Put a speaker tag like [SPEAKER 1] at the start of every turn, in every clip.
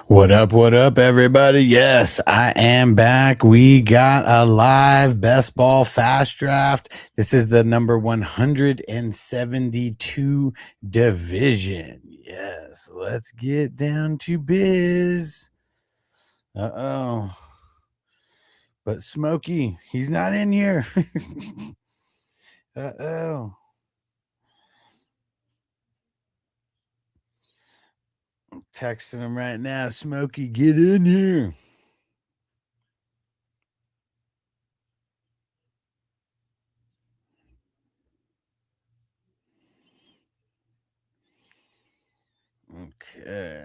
[SPEAKER 1] What up, everybody? Yes, I am back. We got a live best ball fast draft. This is the number 172 division. Yes, let's get down to biz. Uh-oh. But Smokey, he's not in here. Uh-oh. I'm texting him right now. Smokey, get in here. Okay.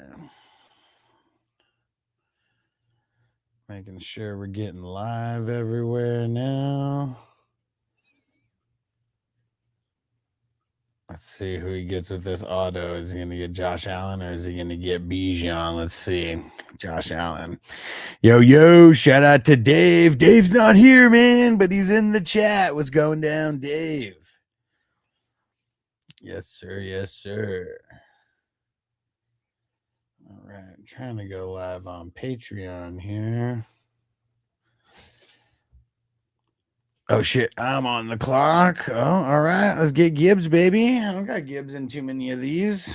[SPEAKER 1] Making sure we're getting live everywhere now. Let's see who he gets with this auto. Is he going to get Josh Allen or is he going to get Bijan? Let's see. Josh Allen. Yo, shout out to Dave. Dave's not here, man, but he's in the chat. What's going down, Dave? Yes, sir. Yes, sir. All right. I'm trying to go live on Patreon here. Oh, shit. I'm on the clock. Oh, all right. Let's get Gibbs, baby. I don't got Gibbs in too many of these.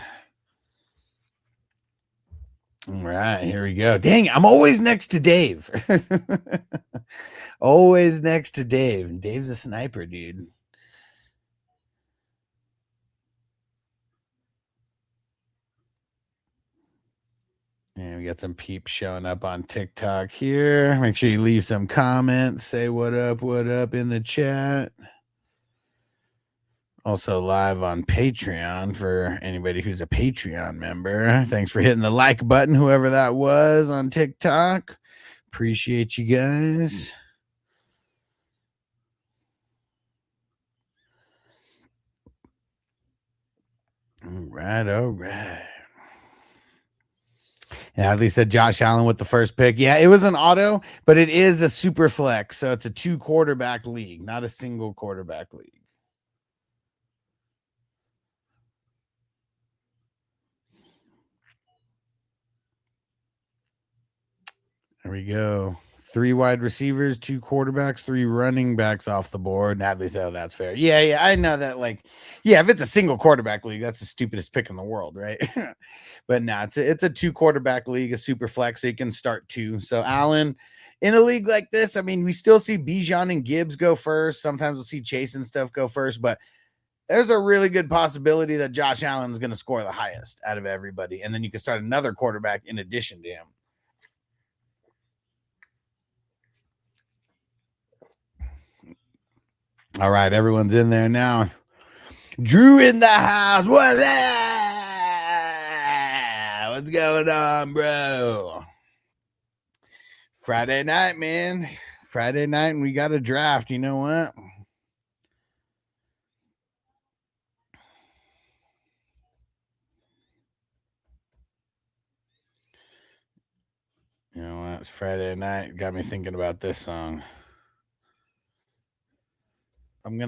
[SPEAKER 1] All right, here we go. Dang, I'm always next to Dave. Always next to Dave. Dave's a sniper, dude. And we got some peeps showing up on TikTok here. Make sure you leave some comments. Say what up in the chat. Also live on Patreon for anybody who's a Patreon member. Thanks for hitting the like button, whoever that was on TikTok. Appreciate you guys. All right. Yeah, they said Josh Allen with the first pick. Yeah, it was an auto, but it is a super flex. So it's a 2 quarterback league, not a single quarterback league. There we go. 3 wide receivers, 2 quarterbacks, 3 running backs off the board. Natalie said, oh, that's fair. Yeah, I know that. Like, yeah, if it's a single quarterback league, that's the stupidest pick in the world, right? But no, it's a 2 quarterback league, a super flex, so you can start 2. So Allen, in a league like this, I mean, we still see Bijan and Gibbs go first. Sometimes we'll see Chase and stuff go first, but there's a really good possibility that Josh Allen is going to score the highest out of everybody, and then you can start another quarterback in addition to him. All right, everyone's in there now. Drew in the house. What's that? What's going on, bro? Friday night, man. Friday night, and we got a draft. You know what? You know what? It's Friday night. Got me thinking about this song. I'm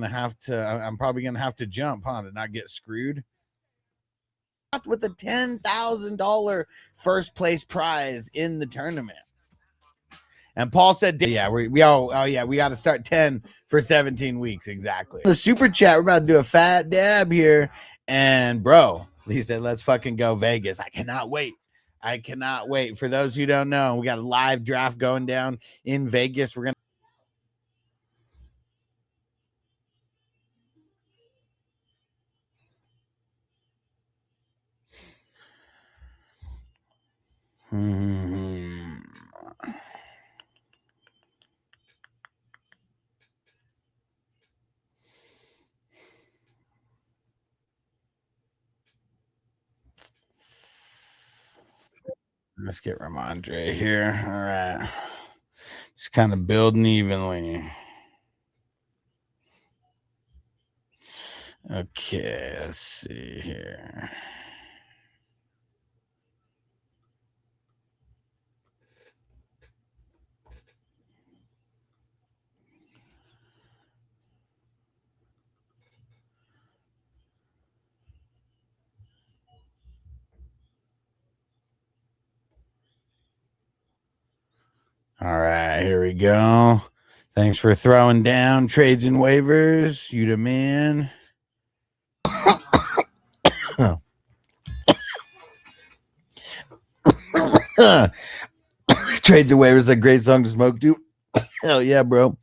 [SPEAKER 1] probably gonna have to jump, huh, to not get screwed. With a $10,000 first place prize in the tournament. And Paul said, yeah, we got to start 10 for 17 weeks. Exactly. The super chat, we're about to do a fat dab here. And bro, he said, let's fucking go Vegas. I cannot wait. For those who don't know, we got a live draft going down in Vegas. We're going to. Let's get Ramondre here. All right. Just kind of building evenly. Okay, let's see here. All right, here we go. Thanks for throwing down trades and waivers. You the man. Trades and waivers, a great song to smoke to. Hell yeah, bro.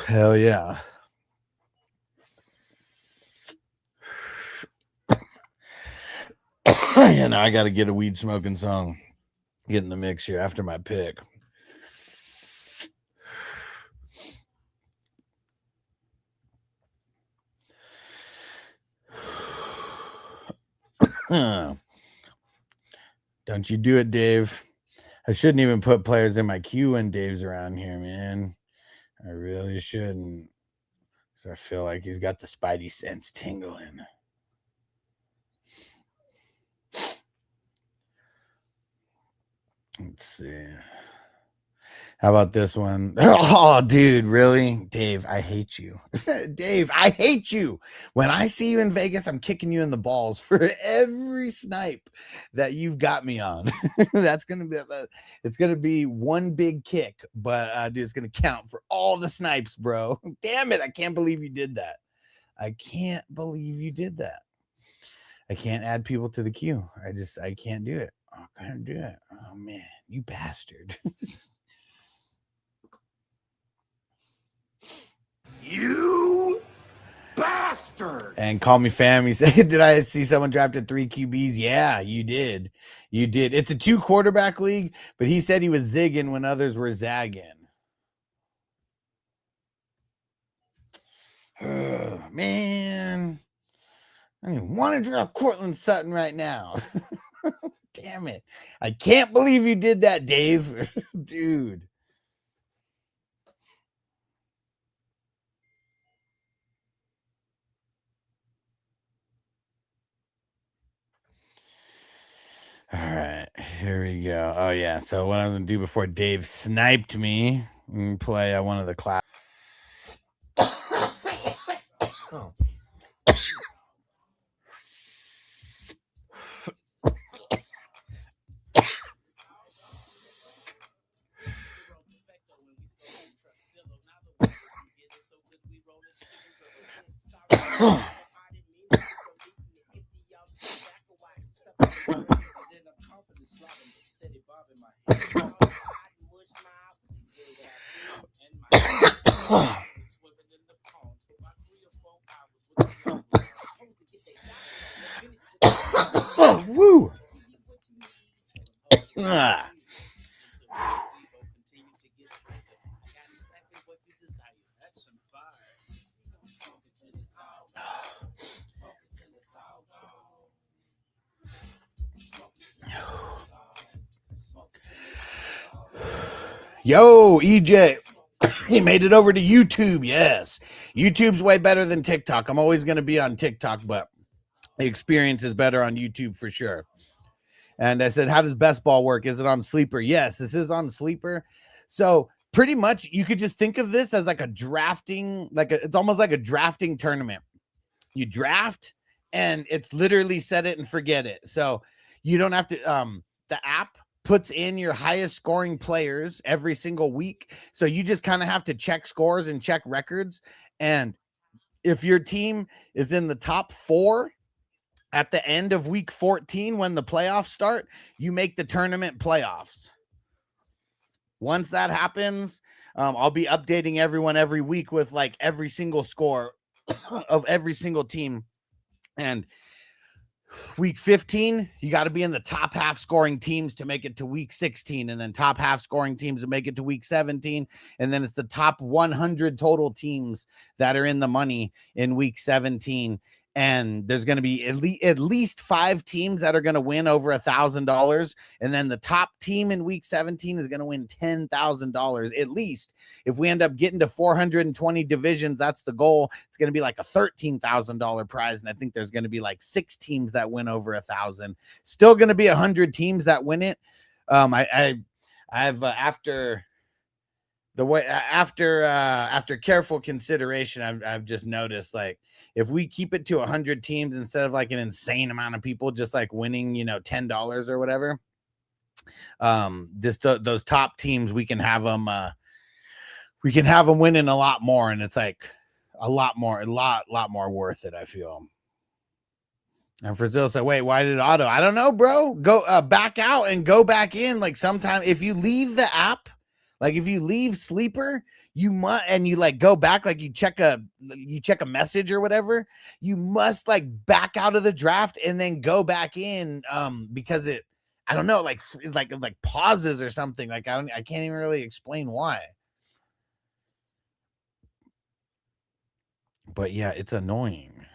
[SPEAKER 1] Hell yeah. You know, I got to get a weed smoking song. Get in the mix here after my pick. Don't you do it, Dave. I shouldn't even put players in my queue when Dave's around here, man. I really shouldn't. Because I feel like he's got the spidey sense tingling. Let's see. How about this one? Oh, dude, really? Dave, I hate you. Dave, I hate you. When I see you in Vegas, I'm kicking you in the balls for every snipe that you've got me on. That's going to be, it's going to be one big kick, but dude, it's going to count for all the snipes, bro. Damn it. I can't believe you did that. I can't believe you did that. I can't add people to the queue. I can't do it. I can't do it. Oh, man, you bastard.
[SPEAKER 2] You bastard!
[SPEAKER 1] And call me fam. He said, did I see someone drafted 3 QBs? Yeah, you did. You did. It's a 2 quarterback league, but he said he was zigging when others were zagging. Man, I want to draft Cortland Sutton right now. Damn it. I can't believe you did that, Dave. Dude. All right, here we go. Oh, yeah. So what I was going to do before Dave sniped me and play one of the class. Oh. Oh, woo. Yo, EJ. He made it over to YouTube. Yes. YouTube's way better than TikTok. I'm always going to be on TikTok, but the experience is better on YouTube for sure. And I said, how does best ball work? Is it on Sleeper? Yes, this is on Sleeper. So pretty much you could just think of this as like a drafting, it's almost like a drafting tournament. You draft and it's literally set it and forget it. So you don't have to, the app puts in your highest scoring players every single week. So you just kind of have to check scores and check records. And if your team is in the top 4 at the end of week 14, when the playoffs start, you make the tournament playoffs. Once that happens, I'll be updating everyone every week with like every single score of every single team. And week 15, you got to be in the top half scoring teams to make it to week 16, and then top half scoring teams to make it to week 17. And then it's the top 100 total teams that are in the money in week 17. And there's going to be at least 5 teams that are going to win over $1,000. And then the top team in week 17 is going to win $10,000 at least. If we end up getting to 420 divisions, that's the goal. It's going to be like a $13,000 prize. And I think there's going to be like 6 teams that win over 1,000. Still going to be 100 teams that win it. After careful consideration, I've just noticed, like, if we keep it to 100 teams instead of like an insane amount of people just like winning, $10 or whatever, those top teams, we can have them winning a lot more, and it's like a lot more worth it, I feel. And Brazil said, wait, why did auto? I don't know, bro. Go back out and go back in. Like sometime if you leave the app, like if you leave Sleeper, you must, and you like go back, like you check a message or whatever, you must like back out of the draft and then go back in, because it, I don't know, like pauses or something. Like I can't even really explain why. But yeah, it's annoying.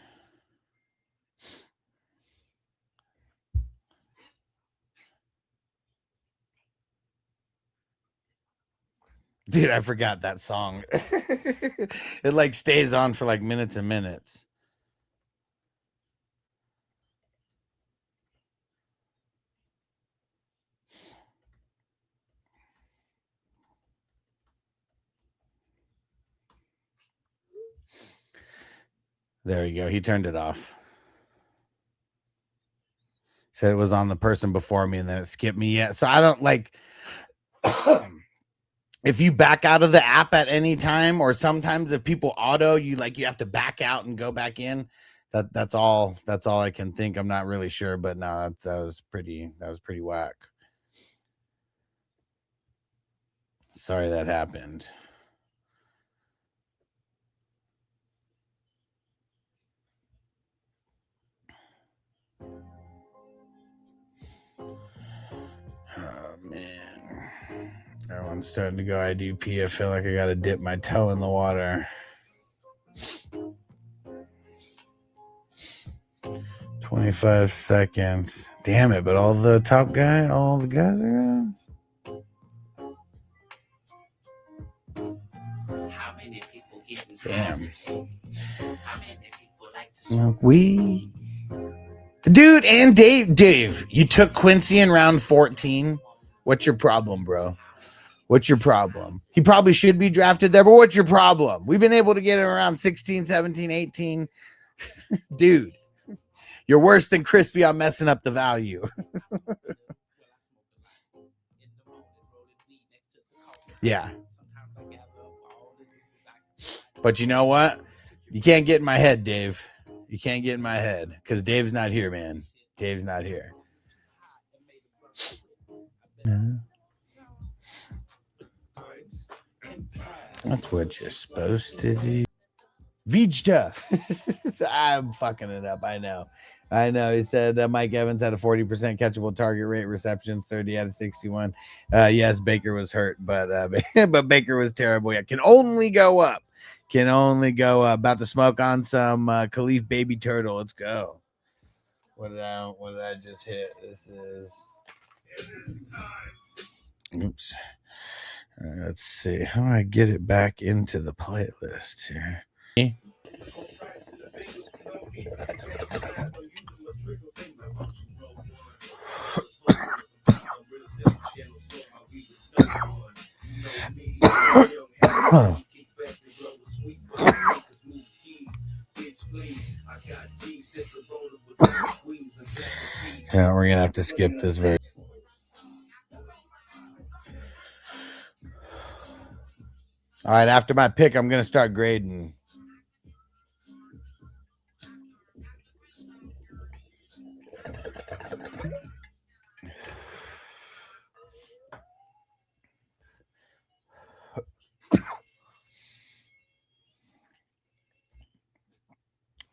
[SPEAKER 1] Dude, I forgot that song. It like stays on for like minutes and minutes. There you go. He turned it off. Said it was on the person before me and then it skipped me. Yeah. So I don't like if you back out of the app at any time, or sometimes if people auto, you have to back out and go back in. That's all I can think. I'm not really sure, but no, that was pretty whack. Sorry that happened. Oh man. Everyone's starting to go IDP. I feel like I gotta dip my toe in the water. 25 seconds. Damn it, but all the guys are gone. Damn. Smoke weed. Dude, and Dave, you took Quincy in round 14. What's your problem, bro? What's your problem? He probably should be drafted there, but what's your problem? We've been able to get him around 16, 17, 18. Dude, you're worse than Crispy on messing up the value. Yeah. But you know what? You can't get in my head, Dave. You can't get in my head because Dave's not here, man. Dave's not here. That's what you're supposed to do. Vijta. I'm fucking it up. I know. He said Mike Evans had a 40% catchable target rate, receptions 30 out of 61. Yes, Baker was hurt, but but Baker was terrible. Yeah, can only go up. About to smoke on some Khalif baby turtle. Let's go. What did I just hit? This is. Oops. Let's see. How do I get it back into the playlist here? Yeah, we're gonna have to skip this very. All right, after my pick, I'm gonna start grading.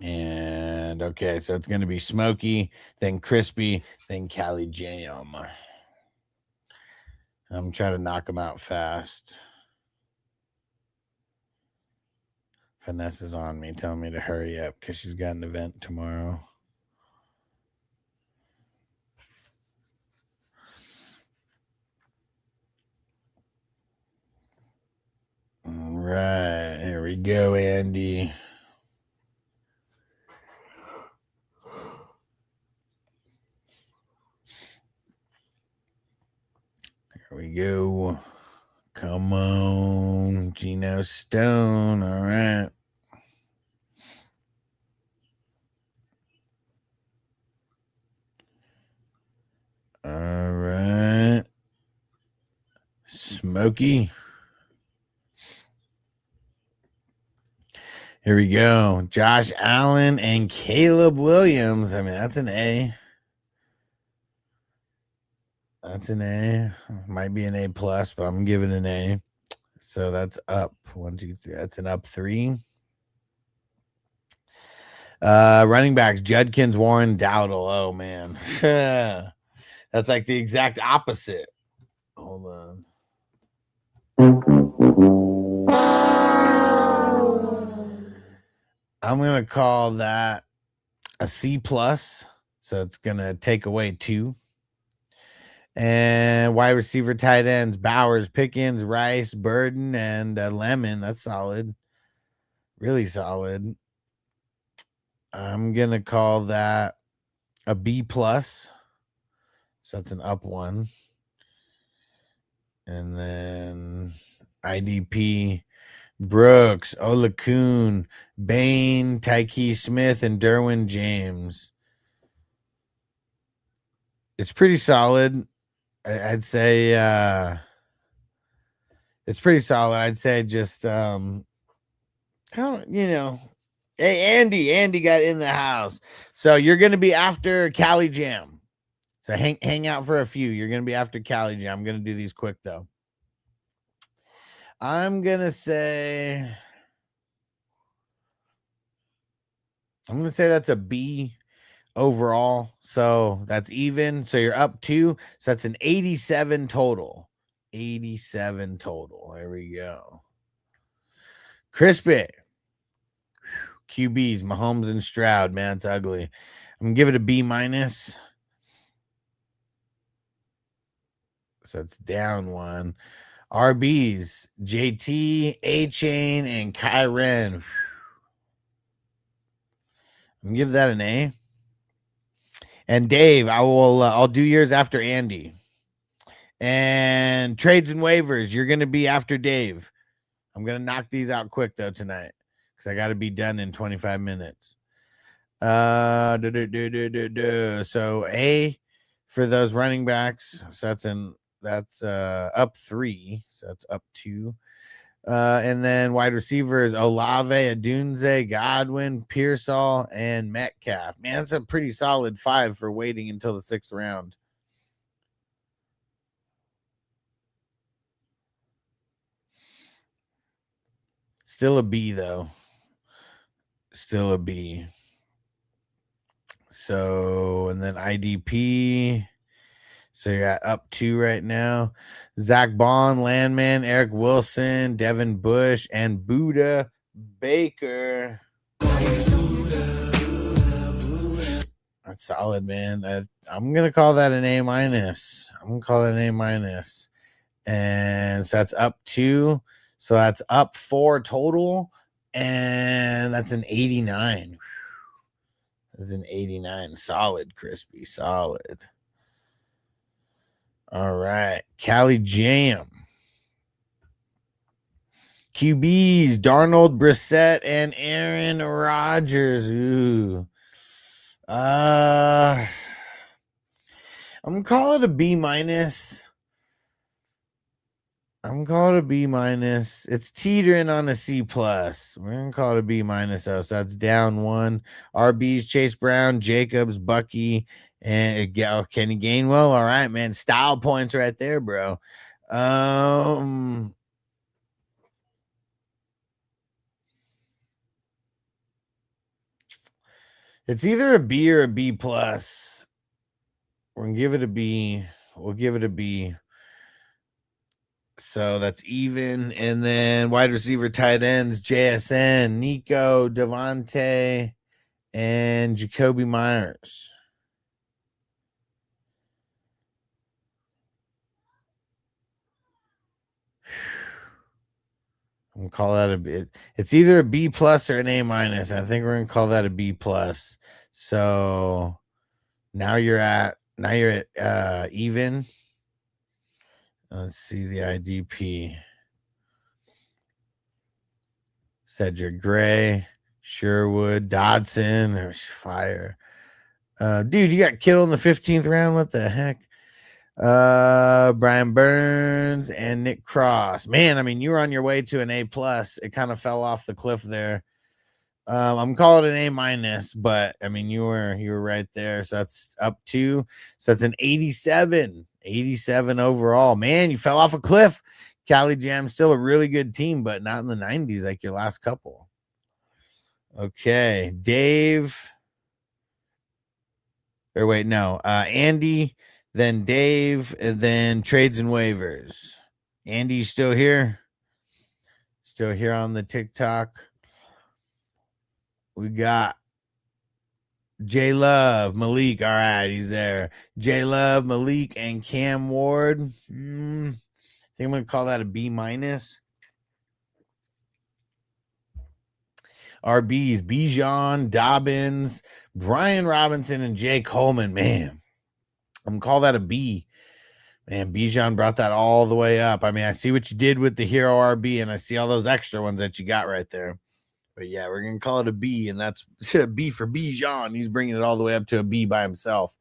[SPEAKER 1] And okay, so it's gonna be Smoky, then Crispy, then Cali Jam. I'm trying to knock them out fast. Vanessa's on me, telling me to hurry up because she's got an event tomorrow. All right, here we go, Andy. Here we go. Come on, Geno Stone. All right. All right. Smokey. Here we go. Josh Allen and Caleb Williams. I mean, that's an A. That's an A. Might be an A plus, but I'm giving it an A. So that's up 1, 2, 3. That's an up 3. Running backs: Judkins, Warren, Dowdle. Oh man, that's like the exact opposite. Hold on. I'm gonna call that a C plus. So it's gonna take away 2. And wide receiver, tight ends: Bowers, Pickens, Rice, Burden, and Lemon. That's solid. Really solid. I'm gonna call that a B plus. So that's an up 1. And then IDP: Brooks, Olakun, Bain, Tyke Smith, and Derwin James. It's pretty solid. I'd say it's pretty solid. I'd say just kind of, hey, Andy got in the house. So you're gonna be after Cali Jam. So hang out for a few. You're gonna be after Cali Jam. I'm gonna do these quick though. I'm gonna say that's a B overall. So that's even. So you're up 2. So that's an 87 total. 87 total. There we go. Crispy. QBs, Mahomes and Stroud. Man, it's ugly. I'm gonna give it a B minus. So it's down 1. RBs, JT, A-Chain, and Kyren. I'm gonna give that an A. And Dave, I'll do yours after Andy. And trades and waivers, you're gonna be after Dave. I'm gonna knock these out quick though tonight because I got to be done in 25 minutes. So A for those running backs. So that's up 3. So that's up 2. And then wide receivers: Olave, Adunze, Godwin, Pearsall, and Metcalf. Man, that's a pretty solid 5 for waiting until the 6th round. Still a B though. Still a B. So, and then IDP. So you're at up 2 right now. Zach Bond, Landman, Eric Wilson, Devin Bush, and Buda Baker. That's solid, man. I'm gonna call that an A minus. I'm gonna call that an A minus. And so that's up 2. So that's up 4 total. And that's an 89. That's an 89. Solid, Crispy. Solid. All right. Cali Jam. QBs: Darnold, Brissett, and Aaron Rodgers. Ooh. I'm gonna call it a B minus. I'm gonna call it a B minus. It's teetering on a C plus. We're gonna call it a B minus though. So that's down 1. RBs: Chase Brown, Jacobs, Bucky, and Kenny Gainwell. All right, man. Style points right there, bro. It's either a B or a B plus. We're gonna give it a B. We'll give it a B. So that's even. And then wide receiver, tight ends: JSN, Nico, Devontae, and Jacoby Myers. I'm gonna call that a B. It's either a B plus or an A minus. I think we're gonna call that a B plus. So now you're at even. Let's see the IDP. Cedric Gray, Sherwood, Dodson. There's fire. Dude, you got Kittle in the 15th round. What the heck? Brian Burns and Nick Cross. Man, I mean, you were on your way to an A plus. It kind of fell off the cliff there. I'm calling it an A minus, but I mean, you were right there. So that's up 2. So that's an 87, 87 overall. Man, you fell off a cliff. Cali Jam still a really good team, but not in the 90s like your last couple. Okay, Dave. Or wait, no, Andy, then Dave, and then trades and waivers. Andy, you still here? Still here on the TikTok. We got J Love, Malik. All right, he's there. J Love, Malik, and Cam Ward. I think I'm gonna call that a B minus. RBs, Bijan, Dobbins, Brian Robinson, and Jay Coleman. Man, I'm gonna call that a B. Man, Bijan brought that all the way up. I mean, I see what you did with the Hero RB, and I see all those extra ones that you got right there. But yeah, we're gonna call it a B, and that's a B for Bijan. He's bringing it all the way up to a B by himself.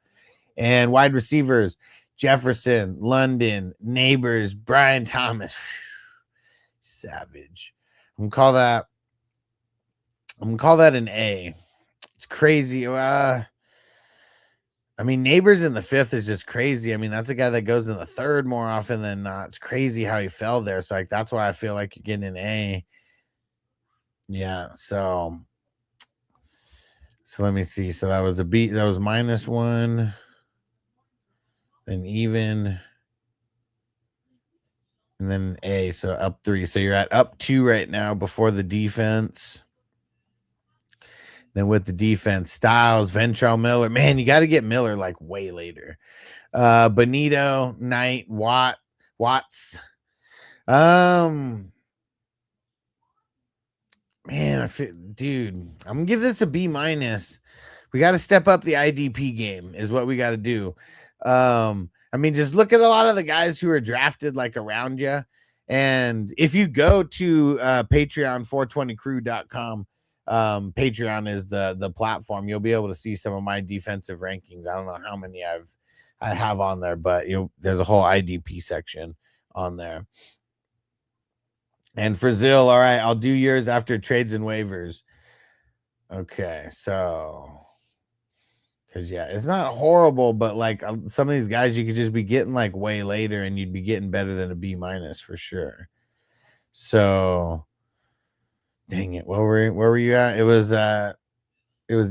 [SPEAKER 1] And wide receivers: Jefferson, London, Neighbors, Brian Thomas. Savage. I'm gonna call that an A. It's crazy. I mean, Neighbors in the 5th is just crazy. I mean, that's a guy that goes in the 3rd more often than not. It's crazy how he fell there. So, like, that's why I feel like you're getting an A. Yeah. So let me see. So that was a B. That was -1. Then even. And then an A. So up 3. So you're at up 2 right now before the defense. Then with the defense, Styles, Ventrell Miller. Man, you got to get Miller like way later. Benito, Knight, Watts. Man, dude, I'm gonna give this a B minus. We got to step up the IDP game, is what we got to do. I mean, just look at a lot of the guys who are drafted like around you. And if you go to Patreon 420crew.com, Patreon is the platform. You'll be able to see some of my defensive rankings. I don't know how many I have on there, but there's a whole IDP section on there. And for Zill, all right, I'll do yours after trades and waivers. Okay, so because yeah, it's not horrible, but like some of these guys you could just be getting like way later, and you'd be getting better than a B minus for sure. So, dang it, where were you at? It was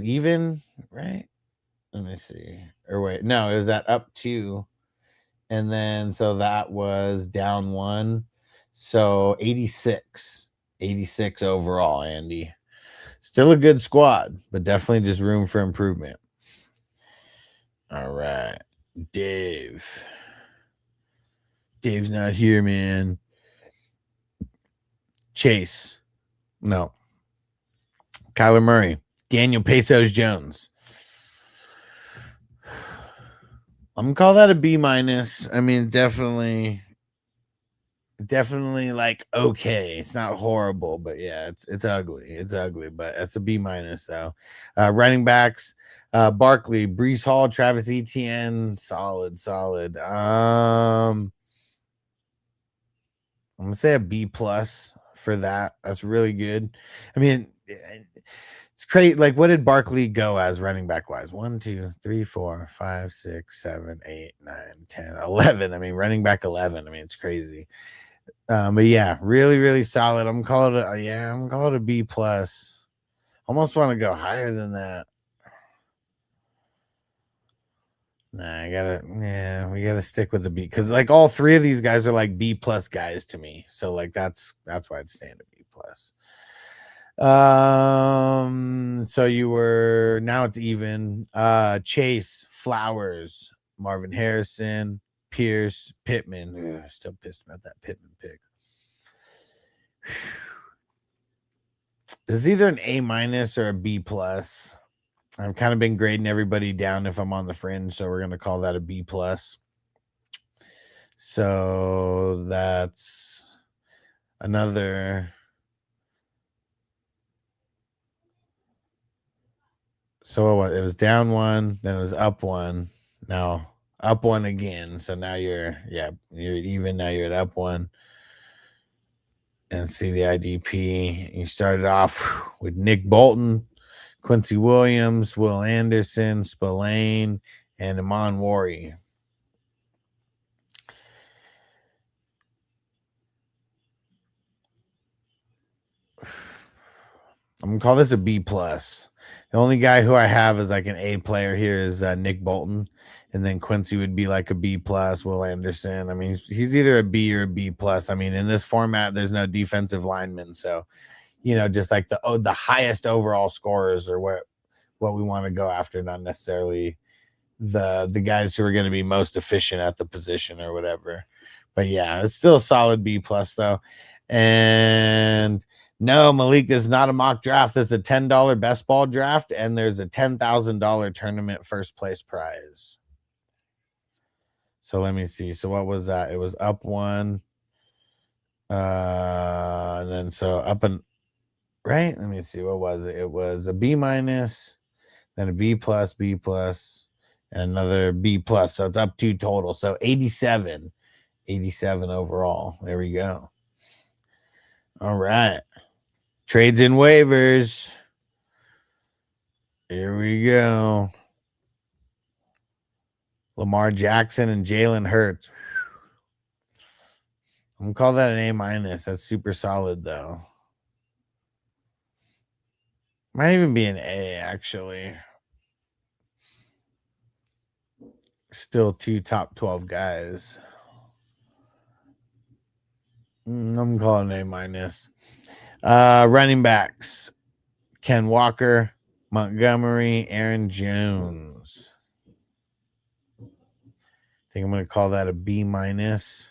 [SPEAKER 1] even, right? Let me see. Or wait, no, it was at up 2, and then so that was down 1. So 86 overall, Andy. Still a good squad, but definitely just room for improvement. All right. Dave's not here, man. Chase. No. Kyler Murray. Daniel Pesos Jones. I'm gonna call that a B minus. I mean, definitely like okay. It's not horrible, but yeah, it's ugly. It's ugly, but it's a B minus though. Running backs, Barkley, Brees Hall, Travis Etienne, solid. I'm gonna say a B plus for that. That's really good. I mean, it's crazy. Like, what did Barkley go as running back wise? 1, 2, 3, 4, 5, 6, 7, 8, 9, 10, 11. I mean, running back 11. I mean, it's crazy. But yeah, really solid. I'm gonna call it a B plus. Almost want to go higher than that. Nah, we gotta stick with the B because like all 3 of these guys are like B plus guys to me. So like that's why I'd stand a B plus. So now it's even. Chase, Flowers, Marvin Harrison, Pierce, Pittman. Ugh, still pissed about that Pittman pick. This is either an A minus or a B plus. I've kind of been grading everybody down if I'm on the fringe, so we're gonna call that a B plus. So that's another. So it was down 1, then it was up 1, now up one again. So now you're even. Now you're at up one. And see the IDP. You started off with Nick Bolton, Quincy Williams, Will Anderson, Spillane, and Amon Wari. I'm gonna call this a B plus. The only guy who I have is like an A player here is Nick Bolton, and then Quincy would be like a B plus. Will Anderson, I mean, he's either a B or a B plus. I mean, in this format, there's no defensive linemen, so just like the highest overall scorers are what we want to go after, not necessarily the guys who are going to be most efficient at the position or whatever. But yeah, it's still a solid B plus though. And no, Malik, this is not a mock draft. This is a $10 best ball draft, and there's a $10,000 tournament first place prize. So let me see. So what was that? It was up one. And then so up and right. Let me see. What was it? It was a B minus, then a B plus, and another B plus. So it's up two total. So 87 overall. There we go. All right. Trades and waivers. Here we go. Lamar Jackson and Jalen Hurts. I'm gonna call that an A minus. That's super solid though. Might even be an A actually. Still two top 12 guys. I'm calling A minus. Running backs. Ken Walker, Montgomery, Aaron Jones. I think I'm going to call that a B minus.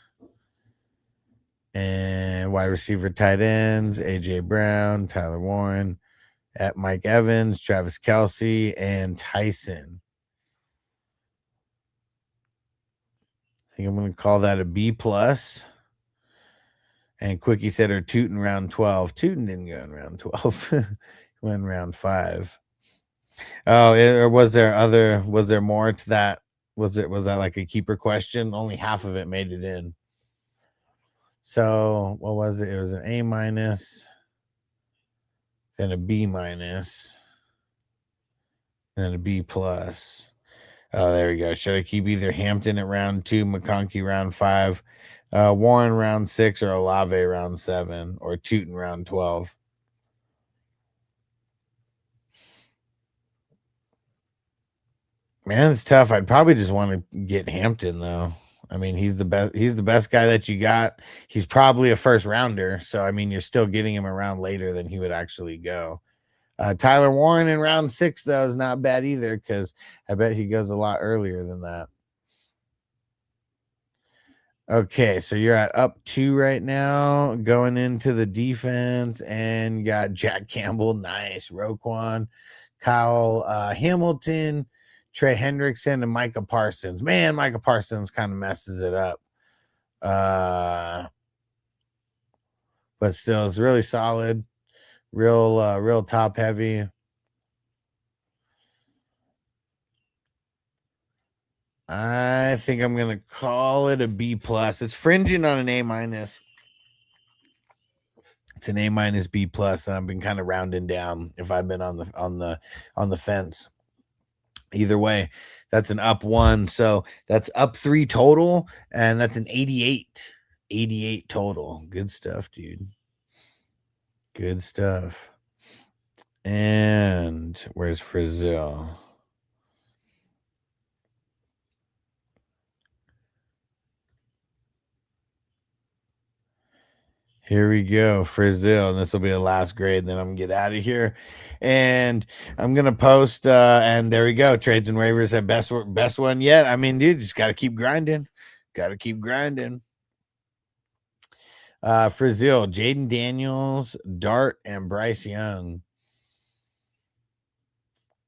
[SPEAKER 1] And wide receiver tight ends, A.J. Brown, Tyler Warren, at Mike Evans, Travis Kelce, and Tyson. I think I'm going to call that a B plus. And Quickie said her Tootin round 12. Tootin didn't go in round 12. He went in round 5. Oh, or was there more to that? Was that like a keeper question? Only half of it made it in. So what was it? It was an A minus, then a B minus, then a B plus. Oh, there we go. Should I keep either Hampton at round 2, McConkey round 5, Warren round 6, or Olave round 7, or Tootin round 12? Man, it's tough. I'd probably just want to get Hampton though. I mean, he's the best. He's the best guy that you got. He's probably a first rounder. So I mean, you're still getting him around later than he would actually go. Tyler Warren in round 6 though is not bad either, because I bet he goes a lot earlier than that. Okay, so you're at up 2 right now, going into the defense, and you got Jack Campbell, nice, Roquan, Kyle Hamilton, Trey Hendrickson, and Micah Parsons. Man, Micah Parsons kind of messes it up. But still, it's really solid, real top heavy. I think I'm gonna call it a B plus. It's fringing on an A minus. It's an A minus B plus, and I've been kind of rounding down if I've been on the fence. Either way, that's an up 1. So that's up 3 total, and that's an 88. 88 total. Good stuff, dude. Good stuff. And where's Frizzell? Here we go, Frizzell, and this will be the last grade. Then I'm gonna get out of here, and I'm gonna post. And there we go, trades and waivers at best one yet. I mean, dude, just gotta keep grinding. Gotta keep grinding. Frizzell, Jaden Daniels, Dart, and Bryce Young.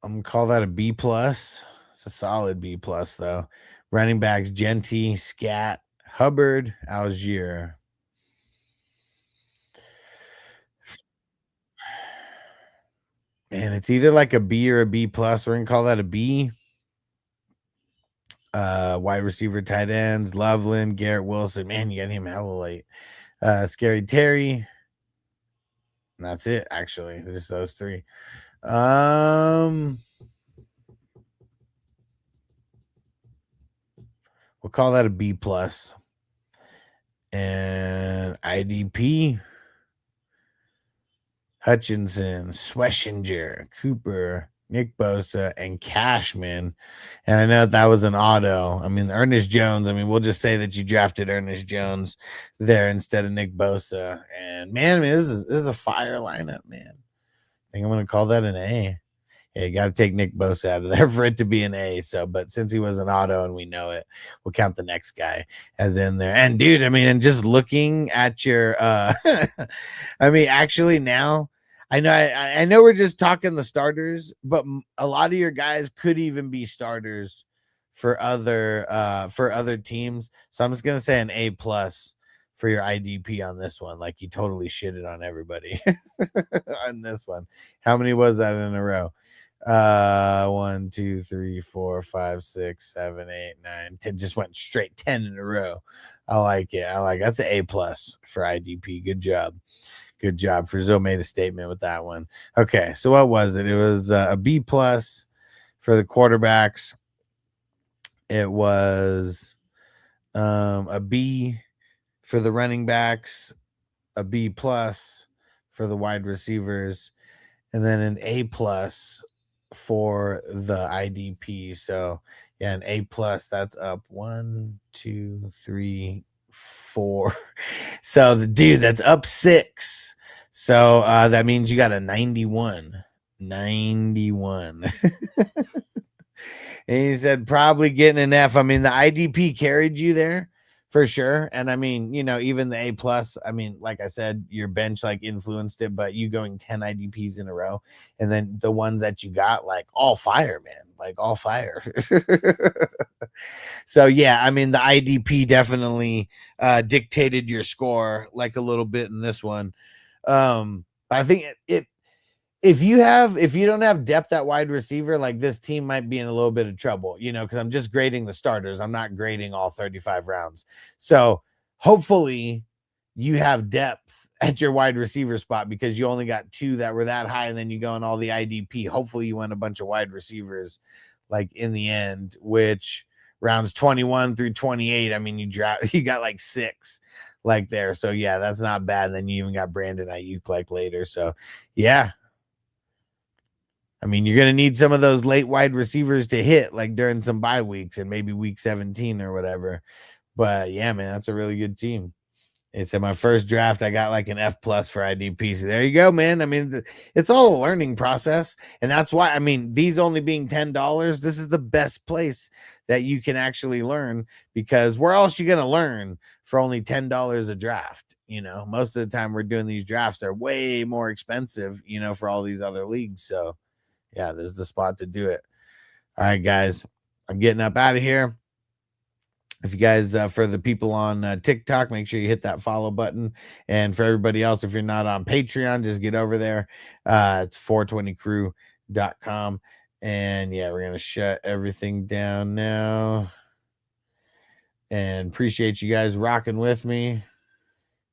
[SPEAKER 1] I'm gonna call that a B plus. It's a solid B plus though. Running backs: Genty, Scat, Hubbard, Algier. And it's either like a B or a B plus. We're gonna call that a B. Wide receiver, tight ends, Loveland, Garrett Wilson. Man, you got him hella late. Scary Terry. And that's it, actually. Just those three. We'll call that a B plus. And IDP, Hutchinson, Schwessinger, Cooper, Nick Bosa, and Cashman. And I know that was an auto. I mean, Ernest Jones. I mean, we'll just say that you drafted Ernest Jones there instead of Nick Bosa. And man, I mean, this is a fire lineup, man. I think I'm gonna call that an A. Yeah, you got to take Nick Bosa out of there for it to be an A. So, but since he was an auto and we know it, we'll count the next guy as in there. And dude, I mean, and just looking at your, I mean, actually now, I know we're just talking the starters, but a lot of your guys could even be starters for other teams. So I'm just gonna say an A plus for your IDP on this one. Like you totally shitted on everybody on this one. How many was that in a row? 1, 2, 3, 4, 5, 6, 7, 8, 9, 10. Just went straight 10 in a row. I like it. That's an A plus for IDP. Good job. Good job. Frizzell made a statement with that one. Okay, so what was it? It was a B plus for the quarterbacks. It was a B for the running backs, a B plus for the wide receivers, and then an A plus for the IDP. So yeah, an A plus. That's up 1, 2, 3, 4. So the dude, that's up 6. So that means you got a 91. 91. And he said probably getting an F. I mean, the IDP carried you there for sure. And I mean, you know, even the A plus, I mean, like I said, your bench like influenced it, but you going 10 IDPs in a row, and then the ones that you got, like all fire, man, like all fire. So yeah, I mean, the IDP definitely dictated your score like a little bit in this one. But I think it if you don't have depth at wide receiver, like this team might be in a little bit of trouble, you know, because I'm just grading the starters. I'm not grading all 35 rounds. So hopefully you have depth at your wide receiver spot because you only got 2 that were that high, and then you go on all the IDP. Hopefully you went a bunch of wide receivers like in the end, which rounds 21 through 28, I mean, you got like 6 like there. So yeah, that's not bad. And then you even got Brandon Ayuk like later. So yeah, I mean, you're going to need some of those late wide receivers to hit like during some bye weeks and maybe week 17 or whatever. But yeah, man, that's a really good team. It's in my first draft. I got like an F plus for IDP. So there you go, man. I mean, it's all a learning process. And that's why, I mean, these only being $10, this is the best place that you can actually learn, because where else are you going to learn for only $10 a draft? You know, most of the time we're doing these drafts, they're way more expensive, you know, for all these other leagues. So yeah, this is the spot to do it. All right, guys, I'm getting up out of here. If you guys, for the people on TikTok, make sure you hit that follow button. And for everybody else, if you're not on Patreon, just get over there. It's 420crew.com. And yeah, we're going to shut everything down now. And appreciate you guys rocking with me,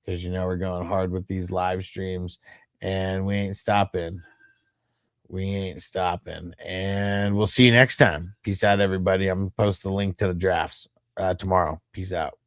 [SPEAKER 1] because, you know, we're going hard with these live streams and we ain't stopping. We ain't stopping. And we'll see you next time. Peace out, everybody. I'm going to post the link to the drafts tomorrow. Peace out.